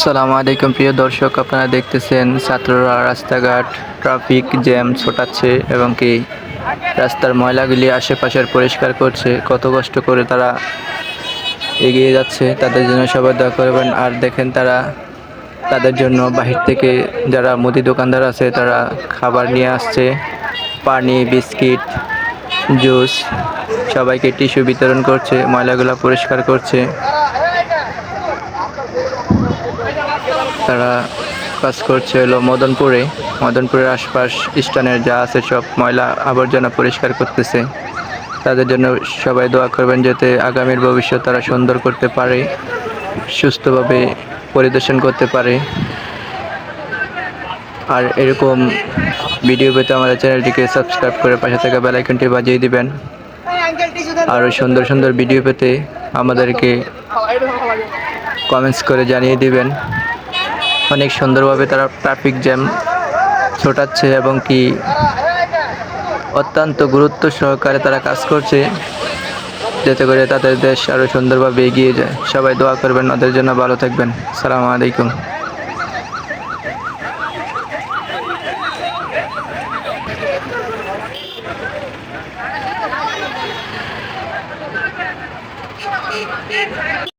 সালামু আলাইকুম প্রিয় দর্শক, আপনারা দেখতেছেন ছাত্ররা রাস্তাঘাট ট্রাফিক জ্যাম ছোটাচ্ছে এবং কি রাস্তার ময়লাগুলি আশেপাশের পরিষ্কার করছে। কত কষ্ট করে তারা এগিয়ে যাচ্ছে, তাদের জন্য সবাই দোয়া করবেন। আর দেখেন তারা তাদের জন্য বাহির থেকে যারা মুদি দোকানদার আছে তারা খাবার নিয়ে আসছে, পানি, বিস্কিট, জুস, সবাইকে টিস্যু বিতরণ করছে, ময়লাগুলো পরিষ্কার করছে। তারা কাজ করছে হলো মদনপুরের আশপাশ স্থানের যা আছে সব ময়লা আবর্জনা পরিষ্কার করতেছে। তাদের জন্য সবাই দোয়া করবেন যাতে আগামীর ভবিষ্যৎ তারা সুন্দর করতে পারে, সুস্থভাবে পরিদর্শন করতে পারে। আর এরকম ভিডিও পেতে আমাদের চ্যানেলটিকে সাবস্ক্রাইব করে পাশে থাকা বেল আইকনটি বাজিয়ে দিবেন। আরও সুন্দর সুন্দর ভিডিও পেতে আমাদেরকে কমেন্টস করে জানিয়ে দিবেন। অনেক সুন্দরভাবে তারা ট্রাফিক জ্যাম ছোটাচ্ছে এবং কি অত্যন্ত গুরুত্ব সহকারে তারা কাজ করছে যাতে করে তাদের দেশ আরও সুন্দরভাবে এগিয়ে যায়। সবাই দোয়া করবেন, ওদের জন্য ভালো থাকবেন। আসসালামু আলাইকুম।